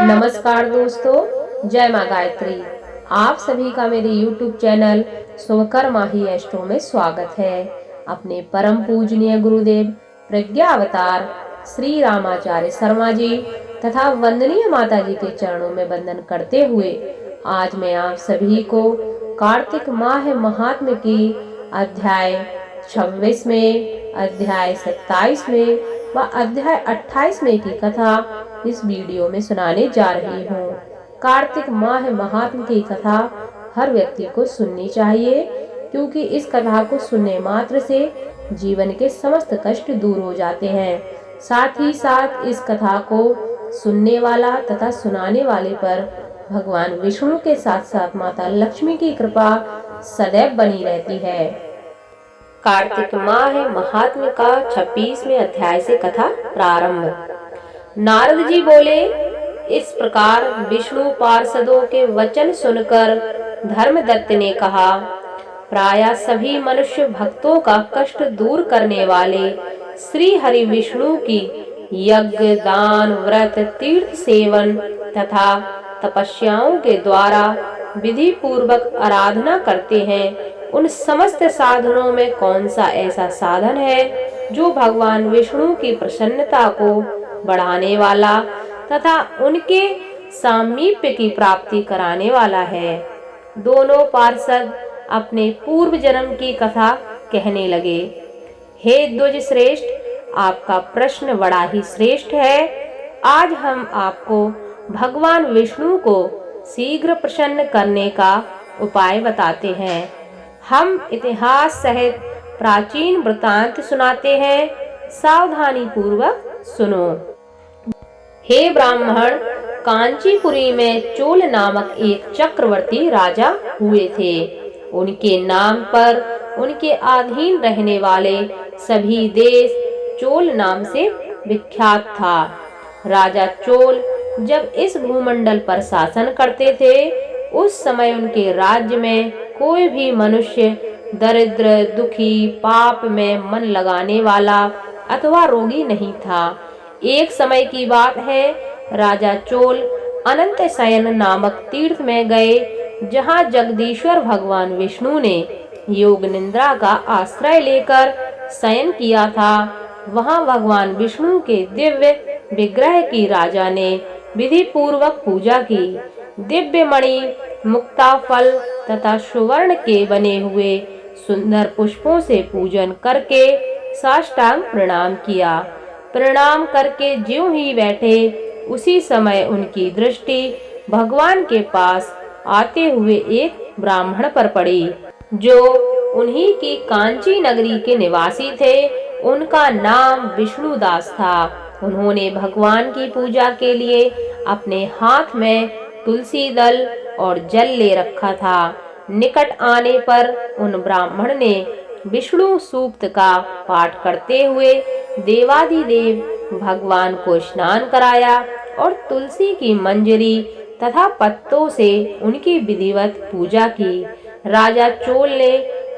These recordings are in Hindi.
नमस्कार दोस्तों, जय माँ गायत्री। आप सभी का मेरे YouTube चैनल शुभकर माही एस्ट्रो में स्वागत है। अपने परम पूजनीय गुरुदेव प्रज्ञा अवतार श्री रामाचार्य शर्मा जी तथा वंदनीय माता जी के चरणों में वंदन करते हुए आज मैं आप सभी को कार्तिक माह महात्म्य की अध्याय 26 में, अध्याय 27 में व अध्याय 28 में की कथा इस वीडियो में सुनाने जा रही हूँ। कार्तिक माह महात्म्य की कथा हर व्यक्ति को सुननी चाहिए, क्योंकि इस कथा को सुनने मात्र से जीवन के समस्त कष्ट दूर हो जाते हैं। साथ ही साथ इस कथा को सुनने वाला तथा सुनाने वाले पर भगवान विष्णु के साथ साथ माता लक्ष्मी की कृपा सदैव बनी रहती है। कार्तिक माह महात्म्य का 26वें अध्याय से कथा प्रारंभ। नारद जी बोले, इस प्रकार विष्णु पार्षदों के वचन सुनकर धर्मदत्त ने कहा, प्रायः सभी मनुष्य भक्तों का कष्ट दूर करने वाले श्री हरि विष्णु की यज्ञ, दान, व्रत, तीर्थ सेवन तथा तपस्याओं के द्वारा विधि पूर्वक आराधना करते हैं। उन समस्त साधनों में कौन सा ऐसा साधन है जो भगवान विष्णु की प्रसन्नता को बढ़ाने वाला तथा उनके सामीप्य की प्राप्ति कराने वाला है। दोनों पार्षद अपने पूर्व जन्म की कथा कहने लगे। हे द्विज श्रेष्ठ, आपका प्रश्न बड़ा ही श्रेष्ठ है। आज हम आपको भगवान विष्णु को शीघ्र प्रसन्न करने का उपाय बताते हैं। हम इतिहास सहित प्राचीन वृतांत सुनाते हैं, सावधानी पूर्वक सुनो। हे ब्राह्मण, कांचीपुरी में चोल नामक एक चक्रवर्ती राजा हुए थे। उनके नाम पर उनके अधीन रहने वाले सभी देश चोल नाम से विख्यात था। राजा चोल जब इस भूमंडल पर शासन करते थे, उस समय उनके राज्य में कोई भी मनुष्य दरिद्र, दुखी, पाप में मन लगाने वाला अथवा रोगी नहीं था। एक समय की बात है, राजा चोल अनंत शयन नामक तीर्थ में गए, जहाँ जगदीश्वर भगवान विष्णु ने योग निद्रा का आश्रय लेकर शयन किया था। वहाँ भगवान विष्णु के दिव्य विग्रह की राजा ने विधि पूर्वक पूजा की। दिव्य मणि, मुक्ता फल तथा सुवर्ण के बने हुए सुंदर पुष्पों से पूजन करके साष्टांग प्रणाम किया। प्रणाम करके ज्यों ही बैठे, उसी समय उनकी दृष्टि भगवान के पास आते हुए एक ब्राह्मण पर पड़ी, जो उन्हीं की कांची नगरी के निवासी थे। उनका नाम विष्णुदास था। उन्होंने भगवान की पूजा के लिए अपने हाथ में तुलसी दल और जल ले रखा था। निकट आने पर उन ब्राह्मण ने विष्णु सूक्त का पाठ करते हुए देवादिदेव भगवान को स्नान कराया और तुलसी की मंजरी तथा पत्तों से उनकी विधिवत पूजा की। राजा चोल ने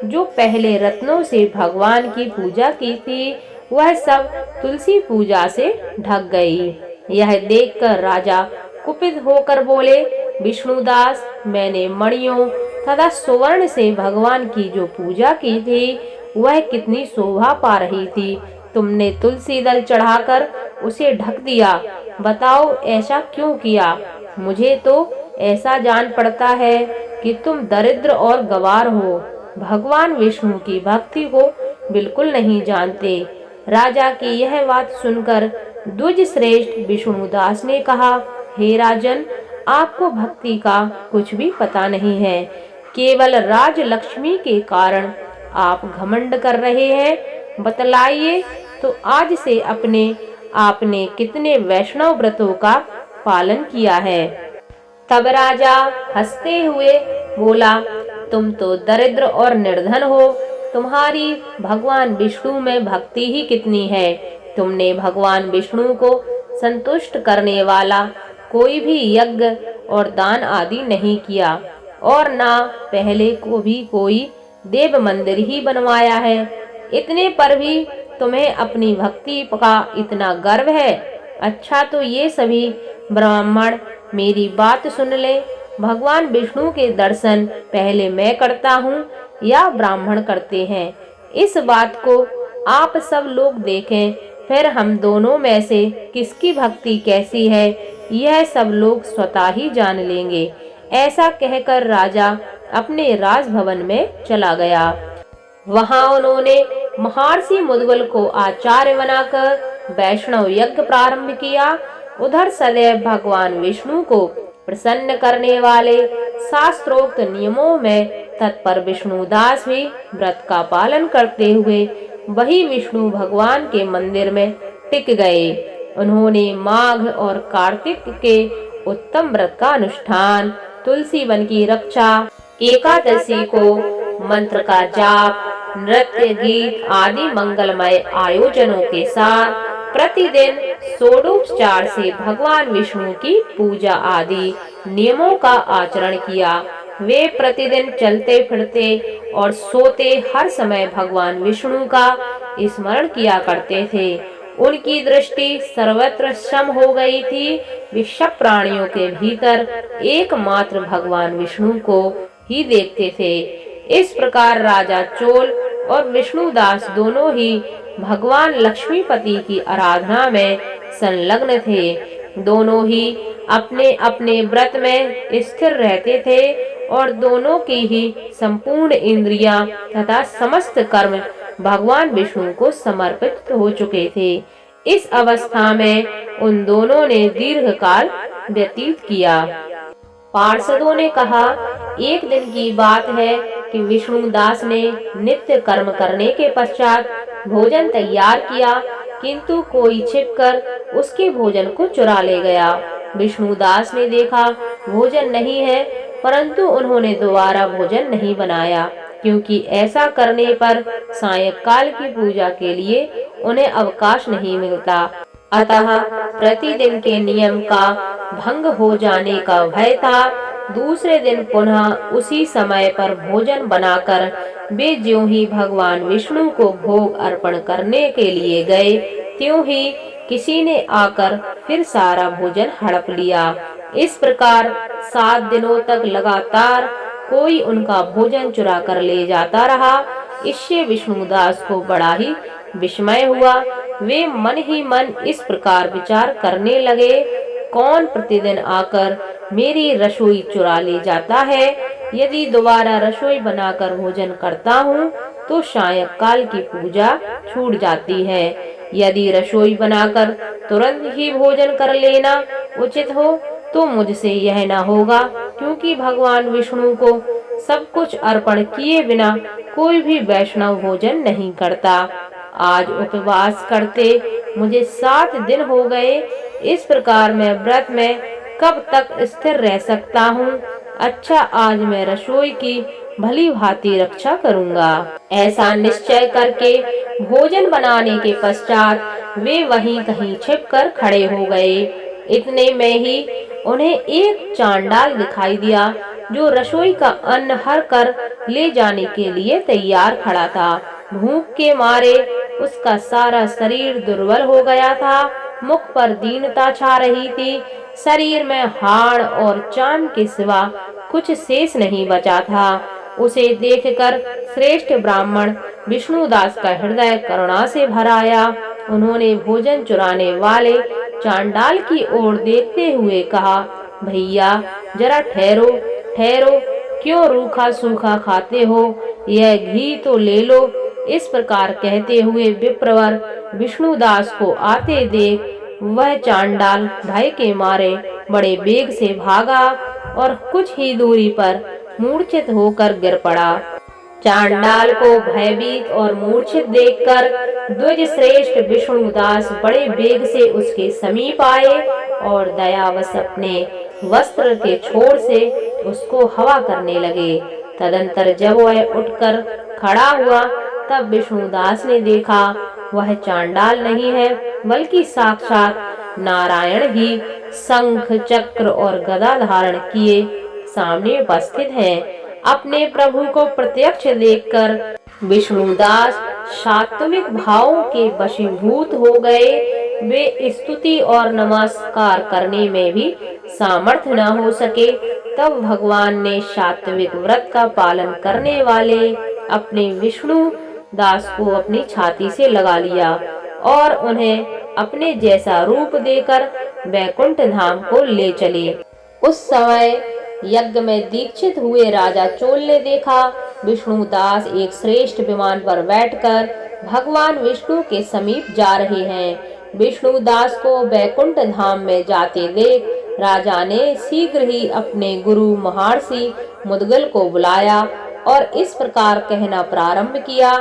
जो पहले रत्नों से भगवान की पूजा की थी, वह सब तुलसी पूजा से ढक गई। यह देखकर राजा कुपित होकर बोले, विष्णुदास, मैंने मणियों तथा सुवर्ण से भगवान की जो पूजा की थी, वह कितनी शोभा पा रही थी। तुमने तुलसी दल चढ़ाकर उसे ढक दिया। बताओ, ऐसा क्यों किया? मुझे तो ऐसा जान पड़ता है कि तुम दरिद्र और गवार हो, भगवान विष्णु की भक्ति को बिल्कुल नहीं जानते। राजा की यह बात सुनकर द्विज श्रेष्ठ विष्णुदास ने कहा, हे राजन, आपको भक्ति का कुछ भी पता नहीं है। केवल राज लक्ष्मी के कारण आप घमंड कर रहे हैं। बतलाइए तो आज से आपने कितने वैष्णव व्रतों का पालन किया है? तब राजा हंसते हुए बोला, तुम तो दरिद्र और निर्धन हो। तुम्हारी भगवान विष्णु में भक्ति ही कितनी है। तुमने भगवान विष्णु को संतुष्ट करने वाला कोई भी यज्ञ और दान आदि नहीं किया, और ना पहले को भी कोई देव मंदिर ही बनवाया है। इतने पर भी तुम्हें अपनी भक्ति का इतना गर्व है। अच्छा, तो ये सभी ब्राह्मण मेरी बात सुन ले। भगवान विष्णु के दर्शन पहले मैं करता हूँ या ब्राह्मण करते हैं, इस बात को आप सब लोग देखें, फिर हम दोनों में से किसकी भक्ति कैसी है यह सब लोग स्वतः ही जान लेंगे। ऐसा कहकर राजा अपने राजभवन में चला गया। वहां उन्होंने महर्षि मुद्गल को आचार्य बनाकर वैष्णव यज्ञ प्रारंभ किया। उधर सदैव भगवान विष्णु को प्रसन्न करने वाले शास्त्रोक्त नियमों में तत्पर विष्णुदास भी व्रत का पालन करते हुए वही विष्णु भगवान के मंदिर में टिक गए। उन्होंने माघ और कार्तिक के उत्तम व्रत का अनुष्ठान, तुलसी वन की रक्षा, एकादशी को मंत्र का जाप, नृत्य गीत आदि मंगलमय आयोजनों के साथ प्रतिदिन षोडोपचार से भगवान विष्णु की पूजा आदि नियमों का आचरण किया। वे प्रतिदिन चलते फिरते और सोते हर समय भगवान विष्णु का स्मरण किया करते थे। उनकी दृष्टि सर्वत्र सम हो गई थी। वे सब प्राणियों के भीतर एकमात्र भगवान विष्णु को ही देखते थे। इस प्रकार राजा चोल और विष्णुदास दोनों ही भगवान लक्ष्मीपति की आराधना में संलग्न थे। दोनों ही अपने अपने व्रत में स्थिर रहते थे और दोनों की ही संपूर्ण इंद्रियां तथा समस्त कर्म भगवान विष्णु को समर्पित हो चुके थे। इस अवस्था में उन दोनों ने दीर्घ काल व्यतीत किया। पार्षदों ने कहा, एक दिन की बात है कि विष्णुदास ने नित्य कर्म करने के पश्चात भोजन तैयार किया, किंतु कोई छिपकर उसके भोजन को चुरा ले गया। विष्णुदास ने देखा भोजन नहीं है, परंतु उन्होंने दोबारा भोजन नहीं बनाया, क्योंकि ऐसा करने पर सायंकाल की पूजा के लिए उन्हें अवकाश नहीं मिलता। अतः प्रतिदिन के नियम का भंग हो जाने का भय था। दूसरे दिन पुनः उसी समय पर भोजन बनाकर वे ज्यों ही भगवान विष्णु को भोग अर्पण करने के लिए गए, त्यों ही किसी ने आकर फिर सारा भोजन हड़प लिया। इस प्रकार 7 दिनों तक लगातार कोई उनका भोजन चुरा कर ले जाता रहा। इससे विष्णुदास को बड़ा ही विस्मय हुआ। वे मन ही मन इस प्रकार विचार करने लगे, कौन प्रतिदिन आकर मेरी रसोई चुरा ले जाता है? यदि दोबारा रसोई बनाकर भोजन करता हूँ तो सायंकाल की पूजा छूट जाती है। यदि रसोई बनाकर तुरंत ही भोजन कर लेना उचित हो तो मुझसे यह न होगा, क्योंकि भगवान विष्णु को सब कुछ अर्पण किए बिना कोई भी वैष्णव भोजन नहीं करता। आज उपवास करते मुझे 7 दिन हो गए। इस प्रकार मैं व्रत में कब तक स्थिर रह सकता हूँ? अच्छा, आज मैं रसोई की भली भांति रक्षा करूँगा। ऐसा निश्चय करके भोजन बनाने के पश्चात वे वहीं कहीं छिपकर खड़े हो गए। इतने में ही उन्हें एक चांडाल दिखाई दिया, जो रसोई का अन्न हर कर ले जाने के लिए तैयार खड़ा था। भूख के मारे उसका सारा शरीर दुर्बल हो गया था। मुख पर दीनता छा रही थी। शरीर में हाड़ और चाम के सिवा कुछ शेष नहीं बचा था। उसे देखकर श्रेष्ठ ब्राह्मण विष्णुदास का हृदय करुणा से भर आया। उन्होंने भोजन चुराने वाले चांडाल की ओर देखते हुए कहा, भैया जरा ठहरो ठहरो, क्यों रूखा सूखा खाते हो? यह घी तो ले लो। इस प्रकार कहते हुए विप्रवर विष्णुदास को आते देख वह चांडाल भय के मारे बड़े वेग से भागा और कुछ ही दूरी पर मूर्छित होकर गिर पड़ा। चांडाल को भयभीत और मूर्छित देखकर द्विज श्रेष्ठ विष्णुदास बड़े वेग से उसके समीप आए और दयावश अपने वस्त्र के छोर से उसको हवा करने लगे। तदंतर जब वह उठकर खड़ा हुआ तब विष्णुदास ने देखा वह चांडाल नहीं है, बल्कि साक्षात नारायण ही शंख चक्र और गदा धारण किए सामने उपस्थित हैं। अपने प्रभु को प्रत्यक्ष देखकर विष्णुदास सात्विक भावों के वशीभूत हो गए। वे स्तुति और नमस्कार करने में भी सामर्थ्य न हो सके, तब भगवान ने सात्विक व्रत का पालन करने वाले अपने विष्णु दास को अपनी छाती से लगा लिया और उन्हें अपने जैसा रूप देकर वैकुंठ धाम को ले चले। उस समय यज्ञ में दीक्षित हुए राजा चोल ने देखा विष्णु दास एक श्रेष्ठ विमान पर बैठकर भगवान विष्णु के समीप जा रहे हैं। विष्णु दास को वैकुंठ धाम में जाते देख राजा ने शीघ्र ही अपने गुरु महर्षि मुद्गल को बुलाया और इस प्रकार कहना प्रारंभ किया,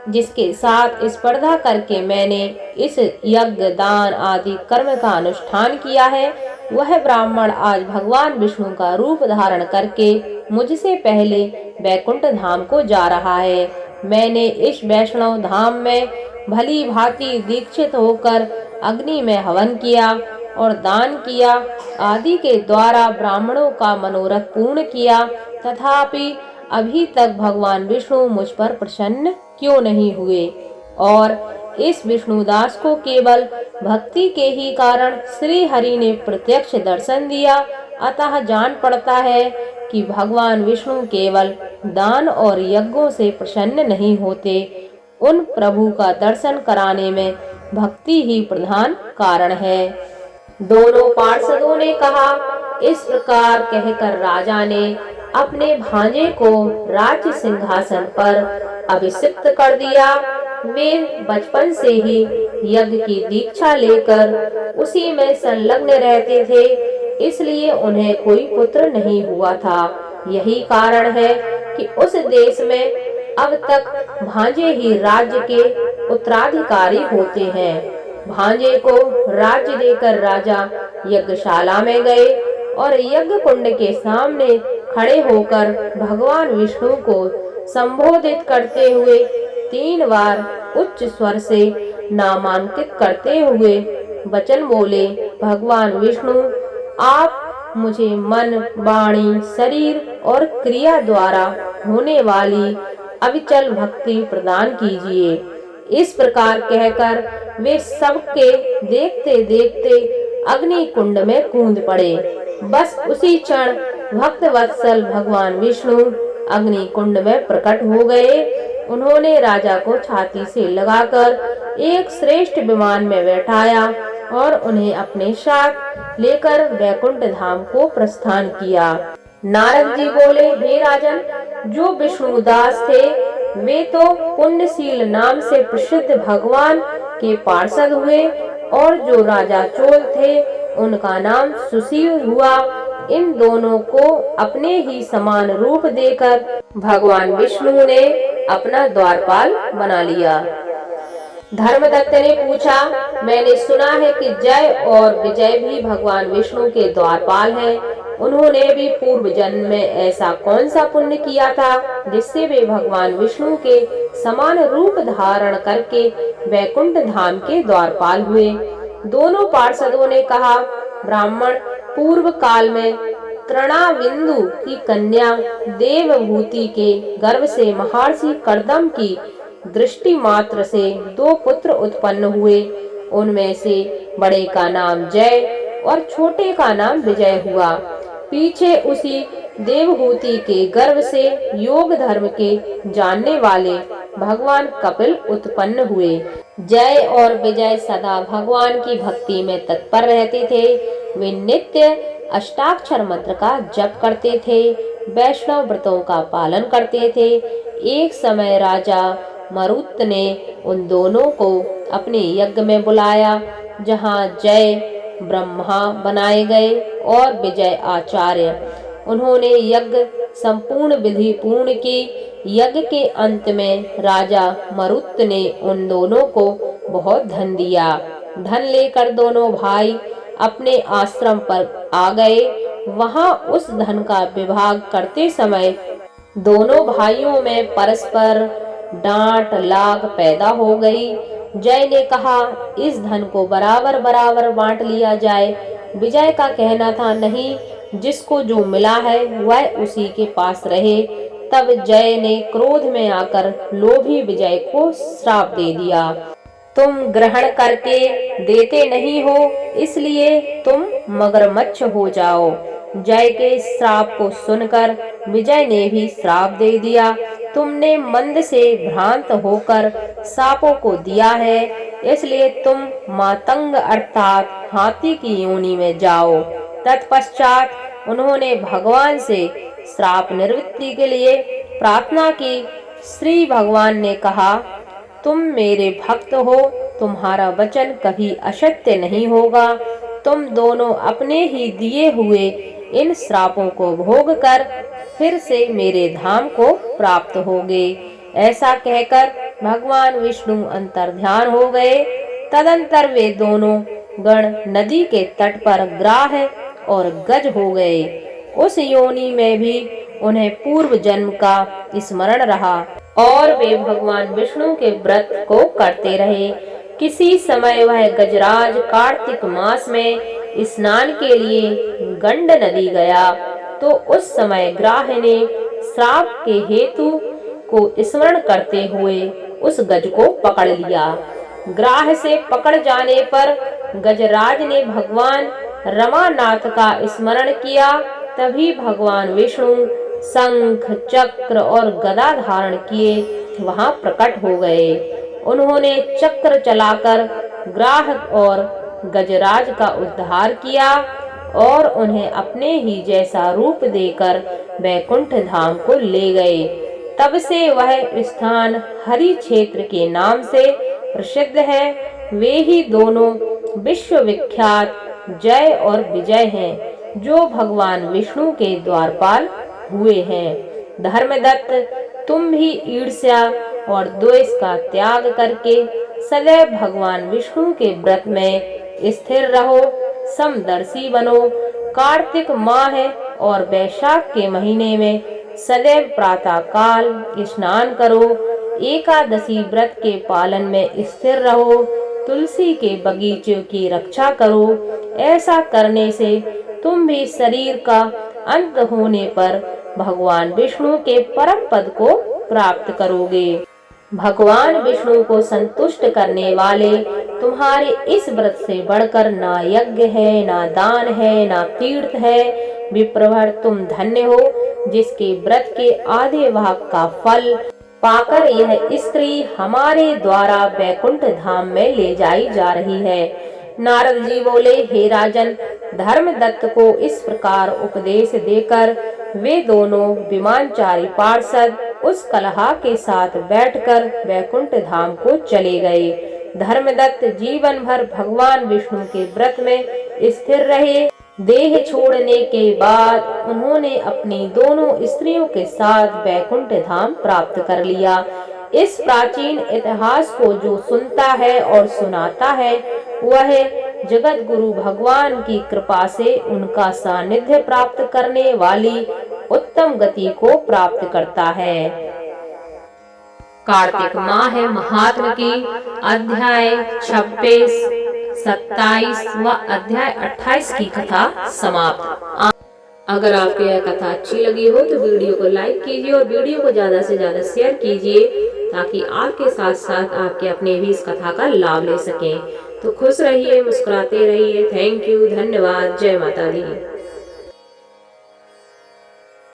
जिसके साथ स्पर्धा करके मैंने इस यज्ञ दान आदि कर्म का अनुष्ठान किया है, वह ब्राह्मण आज भगवान विष्णु का रूप धारण करके मुझसे पहले वैकुंठ धाम को जा रहा है। मैंने इस वैष्णव धाम में भली भांति दीक्षित होकर अग्नि में हवन किया और दान किया आदि के द्वारा ब्राह्मणों का मनोरथ पूर्ण किया, तथापि अभी तक भगवान विष्णु मुझ पर प्रसन्न क्यों नहीं हुए। और इस विष्णुदास को केवल भक्ति के ही कारण श्री हरि ने प्रत्यक्ष दर्शन दिया, अतः जान पड़ता है कि भगवान विष्णु केवल दान और यज्ञों से प्रसन्न नहीं होते, उन प्रभु का दर्शन कराने में भक्ति ही प्रधान कारण है। दोनों पार्षदों ने कहा। इस प्रकार कहकर राजा ने अपने भांजे को राज्य सिंहासन पर अभिषिक्त कर दिया। वे बचपन से ही यज्ञ की दीक्षा लेकर उसी में संलग्न रहते थे, इसलिए उन्हें कोई पुत्र नहीं हुआ था। यही कारण है कि उस देश में अब तक भांजे ही राज्य के उत्तराधिकारी होते हैं। भांजे को राज्य देकर राजा यज्ञशाला में गए और यज्ञ कुंड के सामने खड़े होकर भगवान विष्णु को संबोधित करते हुए 3 बार उच्च स्वर से नामांकित करते हुए वचन बोले, भगवान विष्णु, आप मुझे मन, वाणी, शरीर और क्रिया द्वारा होने वाली अविचल भक्ति प्रदान कीजिए। इस प्रकार कहकर वे सबके देखते देखते अग्नि कुंड में कूद पड़े। बस उसी क्षण भक्त वत्सल भगवान विष्णु अग्नि कुंड में प्रकट हो गए। उन्होंने राजा को छाती से लगाकर एक श्रेष्ठ विमान में बैठाया और उन्हें अपने साथ लेकर वैकुंठ धाम को प्रस्थान किया। नारद जी बोले, हे राजन, जो विष्णुदास थे वे तो पुण्यशील नाम से प्रसिद्ध भगवान के पार्षद हुए और जो राजा चोल थे उनका नाम सुशील हुआ। इन दोनों को अपने ही समान रूप देकर भगवान विष्णु ने अपना द्वारपाल बना लिया। धर्मदत्त ने पूछा, मैंने सुना है कि जय और विजय भी भगवान विष्णु के द्वारपाल हैं। उन्होंने भी पूर्व जन्म में ऐसा कौन सा पुण्य किया था जिससे वे भगवान विष्णु के समान रूप धारण करके वैकुंठ धाम के द्वारपाल हुए। दोनों पार्षदों ने कहा, ब्राह्मण, पूर्व काल में तृणाविंदु की कन्या देवभूति के गर्भ से महर्षि कर्दम की दृष्टि मात्र से 2 पुत्र उत्पन्न हुए। उनमें से बड़े का नाम जय और छोटे का नाम विजय हुआ। पीछे उसी देवहूति के गर्भ से योग धर्म के जानने वाले भगवान कपिल उत्पन्न हुए। जय और विजय सदा भगवान की भक्ति में तत्पर रहते थे। वे नित्य अष्टाक्षर मंत्र का जप करते थे, वैष्णव व्रतों का पालन करते थे। एक समय राजा मरुत ने उन दोनों को अपने यज्ञ में बुलाया, जहाँ जय ब्रह्मा बनाए गए और विजय आचार्य। उन्होंने यज्ञ संपूर्ण विधि पूर्ण की। यज्ञ के अंत में राजा मरुत ने उन दोनों को बहुत धन दिया। धन लेकर दोनों भाई अपने आश्रम पर आ गए। वहां उस धन का विभाग करते समय दोनों भाइयों में परस्पर डांट लाग पैदा हो गई। जय ने कहा, इस धन को बराबर बराबर बांट लिया जाए। विजय का कहना था, नहीं, जिसको जो मिला है वह उसी के पास रहे। तब जय ने क्रोध में आकर लोभी विजय को श्राप दे दिया। तुम ग्रहण करके देते नहीं हो, इसलिए तुम मगरमच्छ हो जाओ। जय के श्राप को सुनकर विजय ने भी श्राप दे दिया। तुमने मंद से भ्रांत होकर सांपों को दिया है, इसलिए तुम मातंग अर्थात हाथी की योनि में जाओ। तत्पश्चात उन्होंने भगवान से श्राप निवृत्ति के लिए प्रार्थना की। श्री भगवान ने कहा, तुम मेरे भक्त हो, तुम्हारा वचन कभी असत्य नहीं होगा। तुम दोनों अपने ही दिए हुए इन श्रापों को भोग कर फिर से मेरे धाम को प्राप्त होगे। ऐसा कहकर भगवान विष्णु अंतर्ध्यान हो गए। तदंतर वे दोनों गण नदी के तट पर ग्राह और गज हो गए। उस योनि में भी उन्हें पूर्व जन्म का स्मरण रहा और वे भगवान विष्णु के व्रत को करते रहे। किसी समय वह गजराज कार्तिक मास में स्नान के लिए गंड नदी गया, तो उस समय ग्राह ने श्राप के हेतु को स्मरण करते हुए उस गज को पकड़ लिया। ग्राह से पकड़ जाने पर गजराज ने भगवान रमानाथ का स्मरण किया। तभी भगवान विष्णु शंख चक्र और गदा धारण किए वहां प्रकट हो गए। उन्होंने चक्र चलाकर ग्राह और गजराज का उद्धार किया और उन्हें अपने ही जैसा रूप देकर वैकुंठ धाम को ले गए। तब से वह स्थान हरि क्षेत्र के नाम से प्रसिद्ध है। वे ही दोनों विश्व विख्यात जय और विजय हैं, जो भगवान विष्णु के द्वारपाल हुए हैं। धर्मदत्त, तुम भी ईर्ष्या और द्वेष का त्याग करके सदैव भगवान विष्णु के व्रत में स्थिर रहो, समदर्शी बनो। कार्तिक माह और वैशाख के महीने में सदैव प्रातः काल स्नान करो। एकादशी व्रत के पालन में स्थिर रहो। तुलसी के बगीचे की रक्षा करो। ऐसा करने से तुम भी शरीर का अंत होने पर भगवान विष्णु के परम पद को प्राप्त करोगे। भगवान विष्णु को संतुष्ट करने वाले तुम्हारे इस व्रत से बढ़कर ना यज्ञ है, ना दान है, ना तीर्थ है। विप्रवर, तुम धन्य हो, जिसके व्रत के आधे भाग का फल पाकर यह स्त्री हमारे द्वारा वैकुंठ धाम में ले जाई जा रही है। नारद जी बोले, हे राजन, धर्मदत्त को इस प्रकार उपदेश देकर वे दोनों विमानचारी पार्षद उस कलहा के साथ बैठकर वैकुंठ धाम को चले गए। धर्मदत्त जीवन भर भगवान विष्णु के व्रत में स्थिर रहे। देह छोड़ने के बाद उन्होंने अपनी दोनों स्त्रियों के साथ वैकुंठ धाम प्राप्त कर लिया। इस प्राचीन इतिहास को जो सुनता है और सुनाता है, वह जगत गुरु भगवान की कृपा से उनका सानिध्य प्राप्त करने वाली उत्तम गति को प्राप्त करता है। कार्तिक माह महात्म की अध्याय 26, 27 व अध्याय 28 की कथा समाप्त। अगर आपको यह कथा अच्छी लगी हो तो वीडियो को लाइक कीजिए और वीडियो को ज्यादा से ज्यादा शेयर कीजिए, ताकि आपके साथ साथ आपके अपने भी इस कथा का लाभ ले सकें। तो खुश रहिए, मुस्कुराते रहिए। थैंक यू, धन्यवाद। जय माता दी।